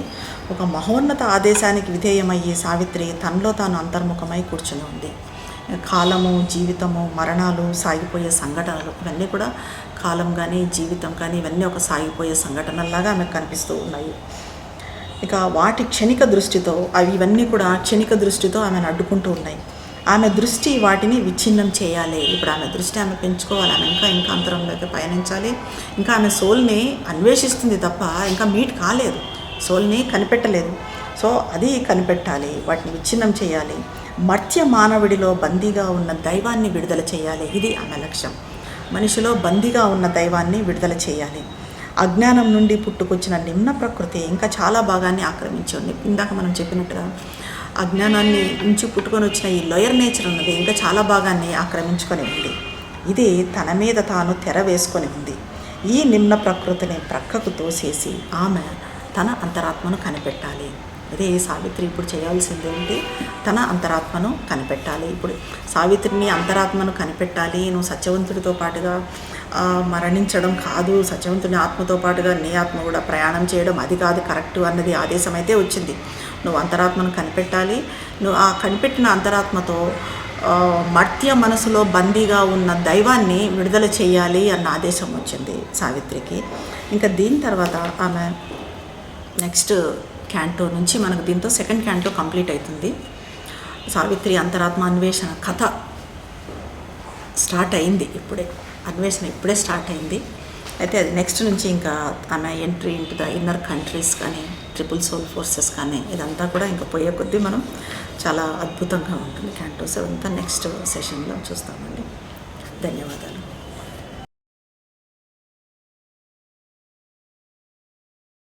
Speaker 1: ఒక మహోన్నత ఆదేశానికి విధేయమయ్యే సావిత్రి తనలో తాను అంతర్ముఖమై కూర్చుని ఉంది. కాలము, జీవితము, మరణాలు, సాగిపోయే సంఘటనలు ఇవన్నీ కూడా కాలం కానీ జీవితం కానీ ఇవన్నీ ఒక సాగిపోయే సంఘటనలాగా ఆమెకు కనిపిస్తూ ఉన్నాయి. ఇక వాటి క్షణిక దృష్టితో ఇవన్నీ కూడా క్షణిక దృష్టితో ఆమెను అడ్డుకుంటూ ఉన్నాయి. ఆమె దృష్టి వాటిని విచ్ఛిన్నం చేయాలి. ఇప్పుడు ఆమె దృష్టి ఆమె పెంచుకోవాలి. ఆమె ఇంకా అంతరంలోకి పయనించాలి. ఇంకా ఆమె సోల్ని అన్వేషిస్తుంది తప్ప ఇంకా మీట్ కాలేదు, సోల్ని కనిపెట్టలేదు. సో అది కనిపెట్టాలి, వాటిని విచ్ఛిన్నం చేయాలి. మర్త్య మానవుడిలో బందీగా ఉన్న దైవాన్ని విడుదల చేయాలి. ఇది ఆమె లక్ష్యం. మనిషిలో బందీగా ఉన్న దైవాన్ని విడుదల చేయాలి. అజ్ఞానం నుండి పుట్టుకొచ్చిన నిమ్న ప్రకృతి ఇంకా చాలా భాగాన్ని ఆక్రమించి ఉంది. ఇందాక మనం చెప్పినట్టుగా అజ్ఞానాన్ని నుంచి పుట్టుకొని వచ్చిన ఈ లోయర్ నేచర్ ఉన్నది ఇంకా చాలా భాగాన్ని ఆక్రమించుకొని ఉంది. ఇది తన మీద తాను తెర వేసుకొని ఉంది. ఈ నిమ్న ప్రకృతిని ప్రక్కకు తోసేసి ఆమె తన అంతరాత్మను కనిపెట్టాలి. అదే సావిత్రి ఇప్పుడు చేయాల్సింది ఏంటి? తన అంతరాత్మను కనిపెట్టాలి. ఇప్పుడు సావిత్రిని అంతరాత్మను కనిపెట్టాలి. నువ్వు సత్యవంతుడితో పాటుగా మరణించడం కాదు, సత్యవంతుని ఆత్మతో పాటుగా నీ ఆత్మ కూడా ప్రయాణం చేయడం, అది కాదు కరెక్టు అన్నది ఆదేశం అయితే వచ్చింది. నువ్వు అంతరాత్మను కనిపెట్టాలి. నువ్వు ఆ కనిపెట్టిన అంతరాత్మతో మర్త్య మనసులో బందీగా ఉన్న దైవాన్ని విడుదల చేయాలి అన్న ఆదేశం వచ్చింది సావిత్రికి. ఇంకా దీని తర్వాత ఆమె నెక్స్ట్ క్యాంటో నుంచి మనకు దీంతో సెకండ్ క్యాంటో కంప్లీట్ అవుతుంది. సావిత్రి అంతరాత్మ అన్వేషణ కథ స్టార్ట్ అయింది. అన్వేషణ ఇప్పుడే స్టార్ట్ అయింది. అయితే అది నెక్స్ట్ నుంచి ఇంకా ఆమె entry into the inner countries కానీ, ట్రిపుల్ సోల్ ఫోర్సెస్ కానీ ఇదంతా కూడా ఇంకా పోయే కొద్దీ మనం చాలా అద్భుతంగా ఉంటుంది క్యాంటోస్. అదంతా నెక్స్ట్ సెషన్లో చూస్తామండి. ధన్యవాదాలు.